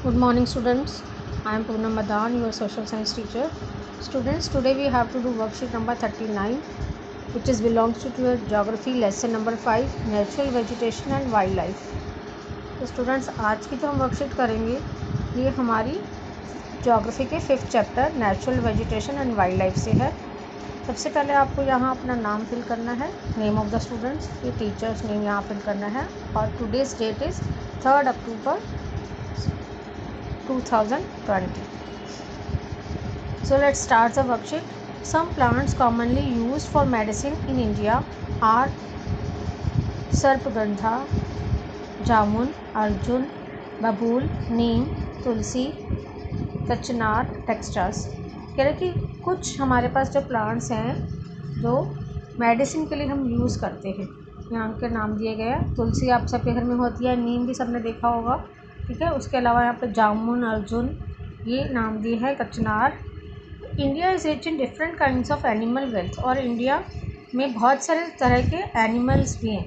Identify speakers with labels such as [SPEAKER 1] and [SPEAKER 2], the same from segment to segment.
[SPEAKER 1] Good morning, students. I am Poonam Madan, your social science teacher. Students, today we have to do worksheet number 39, which is belongs to your geography lesson number 5, natural vegetation and wildlife. तो students, आज की जो हम worksheet करेंगे ये हमारी geography के 5th chapter natural vegetation and wild life से है। सबसे पहले आपको यहाँ अपना नाम फिल करना है, नेम ऑफ द स्टूडेंट्स, ये टीचर्स नेम यहाँ फिल करना है। और today's that is 3 October 2020. So let's start the worksheet. Some plants commonly used for medicine in India are सर्पगंधा, जामुन, अर्जुन, बबूल, नीम, तुलसी, कचनार, टेक्स्ट्रास। कह रहे कि कुछ हमारे पास जो प्लांट्स हैं जो मेडिसिन के लिए हम यूज़ करते हैं, यहाँ के नाम दिए गए हैं। तुलसी आप सबके घर में होती है, नीम भी सबने देखा होगा, ठीक है। उसके अलावा यहाँ पे जामुन, अर्जुन, ये नाम दिए है कचनार। India is rich in different kinds of animal wealth, और इंडिया में बहुत सारे तरह के एनिमल्स भी हैं।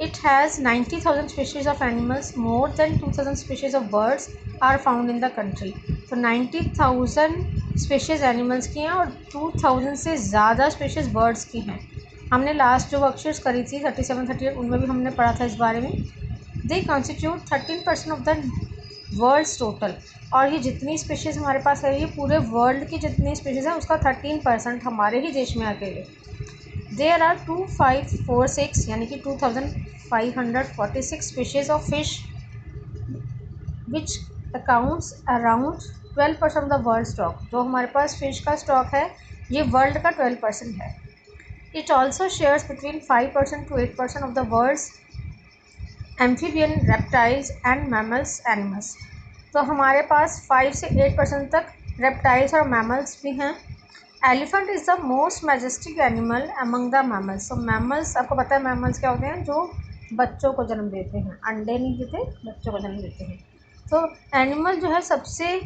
[SPEAKER 1] It has 90,000 species of animals, more than 2,000 species of birds are found in the country. तो 90,000 स्पीशीज़ एनिमल्स की हैं और 2,000 से ज़्यादा स्पीशीज़ बर्ड्स की हैं। हमने लास्ट जो वर्कशीट्स करी थी 37-38, उनमें भी हमने पढ़ा था इस बारे में। They constitute 13% of the world's total, और ये जितनी स्पीशीज़ हमारे पास है, ये पूरे वर्ल्ड की जितनी स्पीशीज़ है उसका 13% हमारे ही देश में अकेले। देयर आर 2546 यानी कि 2546 species of fish which accounts around 12% of the world stock. जो हमारे पास फिश का स्टॉक है ये वर्ल्ड का 12% है। It also shares between 5% to 8% of the world's amphibian, reptiles and mammals animals. तो हमारे पास 5 से 8% तक रेप्टाइल्स और मैमल्स भी हैं। Elephant is the most majestic animal among the mammals. तो मैमल्स, आपको पता है मैमल्स क्या होते हैं? जो बच्चों को जन्म देते हैं, अंडे नहीं देते, बच्चों को जन्म देते हैं। तो एनिमल जो है सबसे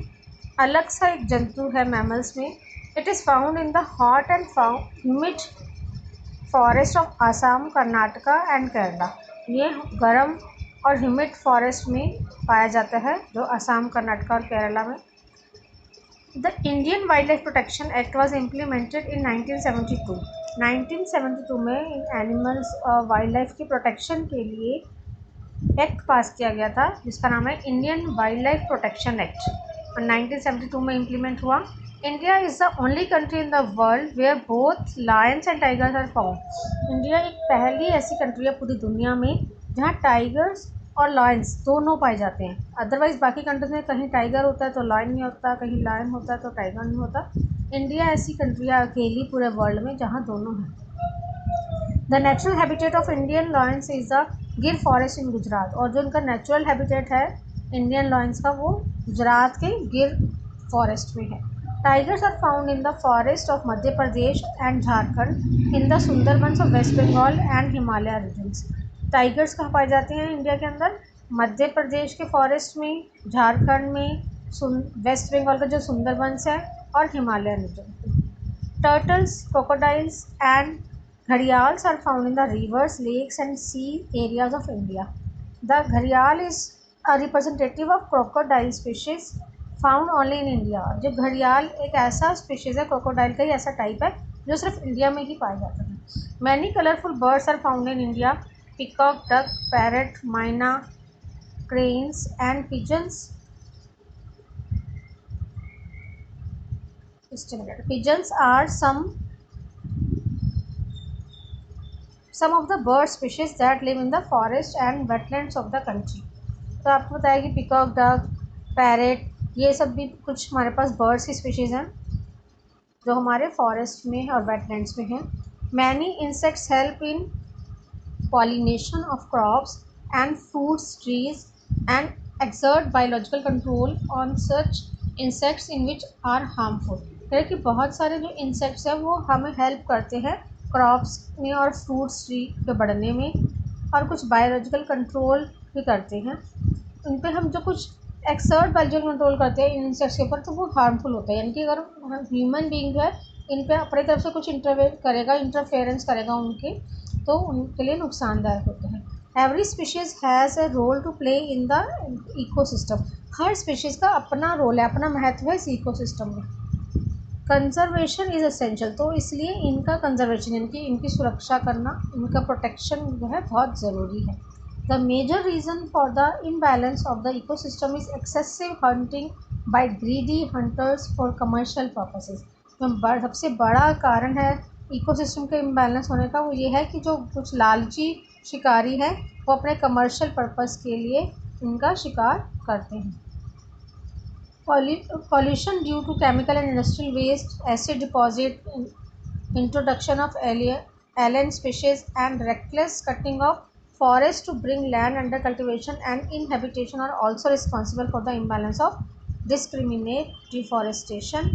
[SPEAKER 1] अलग सा एक जंतु है मैमल्स में। It is found in the hot and humid forest of Assam, Karnataka and Kerala. ये गर्म और ह्यूमिड फॉरेस्ट में पाया जाता है, जो असम, कर्नाटका और केरला में। The Indian wildlife protection act was implemented in 1972। 1972 में एनिमल्स वाइल्ड लाइफ की प्रोटेक्शन के लिए एक्ट पास किया गया था, जिसका नाम है Indian wildlife protection act, और 1972 में इम्प्लीमेंट हुआ। India is the only country in the world where both lions and tigers are found. India एक पहली ऐसी कंट्री है पूरी दुनिया में जहाँ टाइगर्स और लायंस दोनों पाए जाते हैं। अदरवाइज़ बाकी कंट्रीज में कहीं टाइगर होता है तो लायन नहीं होता, कहीं लायन होता है तो टाइगर नहीं होता। इंडिया ऐसी कंट्री है अकेली पूरे वर्ल्ड में जहाँ दोनों हैं। The natural habitat of Indian lions is the Gir forest in Gujarat, और जो उनका नेचुरल हैबिटेट है इंडियन लायंस का वो गुजरात के गिर फॉरेस्ट में है। Tigers are found in the forest of Madhya Pradesh and Jharkhand, in the Sundarbans of West Bengal and Himalaya regions. Tigers कहाँ पाए जाते हैं इंडिया के अंदर? मध्य प्रदेश के फॉरेस्ट में, झारखंड में, वेस्ट बंगाल का जो सुंदरबंस है, और Himalaya region. Turtles, crocodiles and gharials are found in the rivers, lakes and sea areas of India. The घड़ियाल is a representative of crocodile species found only in India. जो घड़ियाल एक ऐसा स्पीशीज़ है, क्रोकोडाइल का ही ऐसा टाइप है जो सिर्फ इंडिया में ही पाया जाता है। Many colourful birds are found in India, peacock, duck, parrot, myna, cranes and pigeons. Pigeons are some of the bird species that live in the forest and wetlands of the country. तो आपको बताया कि peacock, duck, parrot, ये सब भी कुछ हमारे पास birds की स्पीशीज़ हैं जो हमारे फॉरेस्ट में और वेटलैंड्स में हैं। Many insects help in pollination of crops and fruits trees and exert biological control on such insects in which are harmful। है कि बहुत सारे जो इंसेक्ट्स हैं वो हमें हेल्प करते हैं क्रॉप्स में और फ्रूट्स ट्री के बढ़ने में, और कुछ बायोलॉजिकल कंट्रोल भी करते हैं। उन पर हम जो कुछ एक्सर्ट बायोलॉजिकल कंट्रोल करते हैं इन इंसेक्ट्स के ऊपर, तो वो हार्मफुल होता है। यानी कि अगर ह्यूमन बीइंग जो है इन पर अपनी तरफ से कुछ इंटरफेरेंस करेगा उनके, तो उनके लिए नुकसानदायक होते हैं। Every species has a role to play in the ecosystem. हर स्पीशीज़ का अपना रोल है, अपना महत्व है इस इकोसिस्टम में। कंजर्वेशन इज़ एसेंशियल, तो इसलिए इनका कंजर्वेशन यानी कि इनकी सुरक्षा करना, इनका प्रोटेक्शन जो है बहुत ज़रूरी है। The major reason for the imbalance of the ecosystem is excessive hunting by greedy hunters for commercial purposes. सबसे बड़ा कारण है इकोसिस्टम के इम्बैलेंस होने का वो ये है कि जो कुछ लालची शिकारी है वो अपने कमर्शियल पर्पस के लिए इनका शिकार करते हैं। Pollution due to chemical and industrial waste, acid deposit, introduction of alien species, and reckless cutting of forests to bring land under cultivation and inhabitation are also responsible for the imbalance of discriminate deforestation,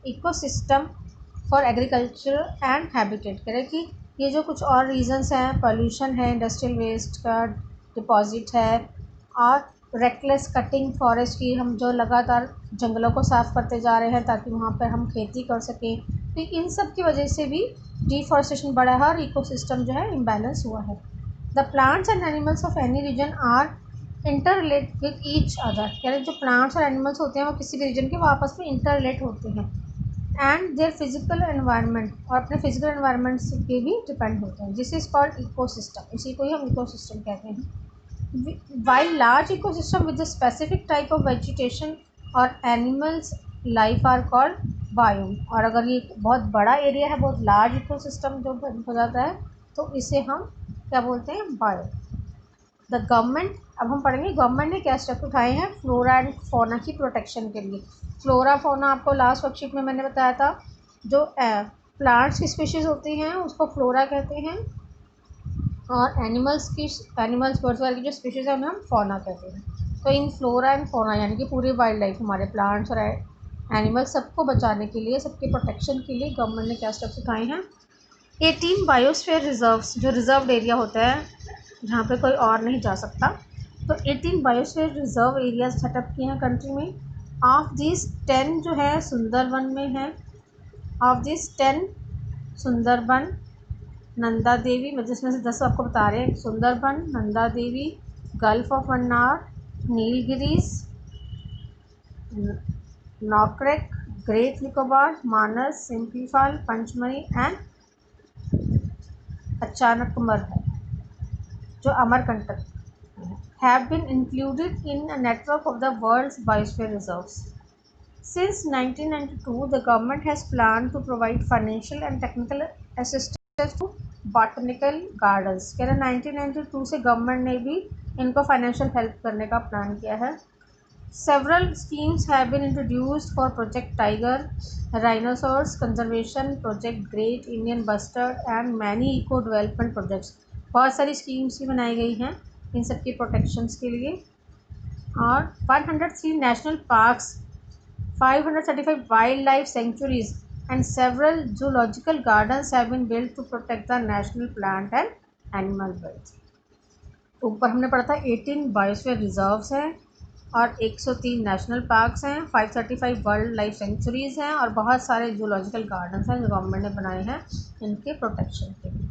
[SPEAKER 1] ecosystem for agriculture and habitat। कह रहे कि ये जो कुछ और reasons हैं, pollution है, industrial waste का डिपॉजिट है, और रेकलेस कटिंग फॉरेस्ट की, हम जो लगातार जंगलों को साफ़ करते जा रहे हैं ताकि वहाँ पर हम खेती कर सकें, तो इन सब की वजह से भी डिफॉरेस्टेशन बढ़ा है और इकोसिस्टम जो है इम्बैलेंस हुआ है। The plants and animals of any region are interrelate with each other. कह रहे जो प्लांट्स और एनिमल्स होते हैं वो किसी भी रीजन के वो आपस में इंटर रिलेट होते हैं, एंड देयर फिजिकल एनवायरनमेंट, और अपने फिजिकल एनवायरनमेंट से पे भी डिपेंड होते हैं। दिस इज़ कॉल्ड इकोसिस्टम, इसी को ही हम इकोसिस्टम कहते हैं। While large ecosystem with a specific type of vegetation or animals life are called biome, और अगर ये बहुत बड़ा एरिया है, बहुत लार्ज इकोसिस्टम जो हो जाता है, तो इसे हम क्या बोलते हैं, बायोम। द गवर्नमेंट, अब हम पढ़ेंगे गवर्नमेंट ने क्या स्टेप उठाए हैं फ्लोरा एंड फौना की प्रोटेक्शन के लिए। फ्लोरा फौना आपको लास्ट वर्कशीट में मैंने बताया था, जो प्लांट्स की स्पीशीज़ होती हैं उसको फ्लोरा कहते हैं, और एनिमल्स बर्ड्स वगैरह की जो स्पीशीज़ है उन्हें हम फौना कहते हैं। तो इन फ्लोरा एंड फौना यानी कि पूरी वाइल्ड लाइफ, हमारे प्लांट्स और एनिमल्स, सबको बचाने के लिए, सबके प्रोटेक्शन के लिए गवर्नमेंट ने क्या स्टेप्स उठाए हैं। 18 बायोस्फीयर रिजर्व्स, जो रिजर्व एरिया होता है जहाँ पे कोई और नहीं जा सकता, तो 18 बायोस्फीयर रिजर्व एरिया सेटअप किए हैं कंट्री में। ऑफ दिस 10 जो है सुंदरबन में है। ऑफ दिस 10 सुंदरबन, नंदा देवी, मतलब जिसमें से 10 आपको बता रहे हैं, Sundarban, Nanda Devi, gulf of Mannar, Nilgiris, Nokrek, great Nicobar, Manas, Simlipal, Pachmarhi and Achanakmar है, जो Amarkantak have been included in a network of the world's biosphere reserves. Since 1992, the government has planned to provide financial and technical assistance to botanical gardens। कह रहे 1992 से गवर्नमेंट ने भी इनको फाइनेंशियल हेल्प करने का प्लान किया है। Several schemes have been introduced for Project Tiger, Rhinoceros Conservation, Project Great Indian Bustard and many eco development projects। बहुत सारी स्कीम्स भी बनाई गई हैं इन सब की प्रोटेक्शंस के लिए। और 103 national parks, 535 wildlife sanctuaries and several zoological gardens have been built to protect the national plant and animal wealth. ऊपर हमने पढ़ा था 18 बायोस्फीयर रिजर्व्स हैं और 103 नेशनल पार्क्स हैं, 535 वाइल्ड लाइफ सेंचुरीज़ हैं और बहुत सारे जूलॉजिकल गार्डन्स हैं जो गवर्नमेंट ने बनाए हैं इनके प्रोटेक्शन के लिए।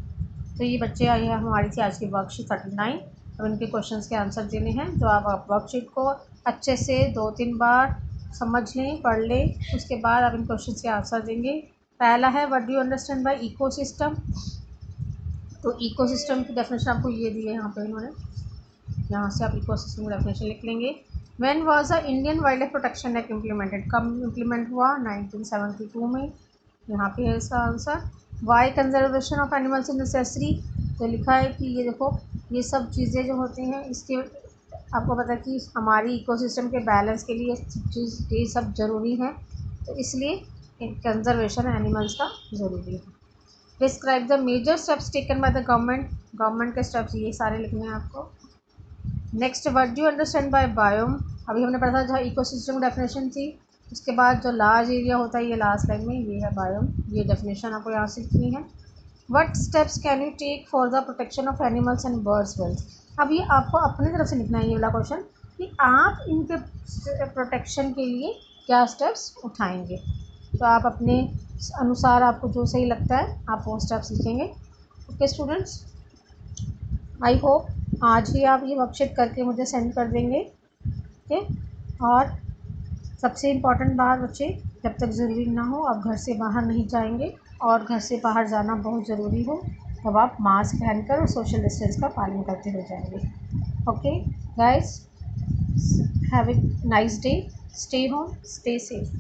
[SPEAKER 1] तो ये बच्चे आई है हमारी थी आज की वर्कशीट 39। अब इनके क्वेश्चंस के आंसर देने हैं, जो आप वर्कशीट को अच्छे से 2-3 बार समझ लें, पढ़ लें, उसके बाद आप इन क्वेश्चंस के आंसर देंगे। पहला है what do you understand bye ecosystem. तो इकोसिस्टम की डेफिनेशन आपको ये दी है यहाँ पे इन्होंने, यहाँ से आप इकोसिस्टम की डेफिनेशन लिख लेंगे। When was the Indian wildlife protection act implemented, कब इम्प्लीमेंट हुआ, 1972 में। यहाँ पे है इसका answer. Why conservation of animals in necessary, तो लिखा है कि ये देखो ये सब चीज़ें जो होती हैं इसके, आपको पता है कि हमारी इकोसिस्टम के बैलेंस के लिए ये सब ज़रूरी है, तो इसलिए कंजर्वेशन एनिमल्स का ज़रूरी है। Describe the major steps taken by the government, government के स्टेप्स ये सारे लिखने हैं आपको। Next what do you understand by biome, अभी हमने पढ़ा था जहाँ इकोसिस्टम डेफिनेशन थी, उसके बाद जो लार्ज एरिया होता है ये लास्ट लाइन में, ये है बायोम, ये डेफिनेशन आपको यहाँ से लिखनी है। What steps can you take for the protection of animals and birds wealth, अब ये आपको अपनी तरफ से लिखना है ये वाला क्वेश्चन कि आप इनके प्रोटेक्शन के लिए क्या स्टेप्स उठाएंगे, तो आप अपने अनुसार आपको जो सही लगता है आप वो स्टेप्स लिखेंगे। ओके स्टूडेंट्स, आई होप आज ही आप ये वर्कशीट करके मुझे सेंड कर देंगे। ओके, और सबसे इम्पॉर्टेंट बात बच्चे, जब तक ज़रूरी ना हो आप घर से बाहर नहीं जाएंगे, और घर से बाहर जाना बहुत ज़रूरी हो तब आप मास्क पहनकर और सोशल डिस्टेंस का पालन करते हुए जाएंगे। Okay guys, have a nice day, stay home, stay safe.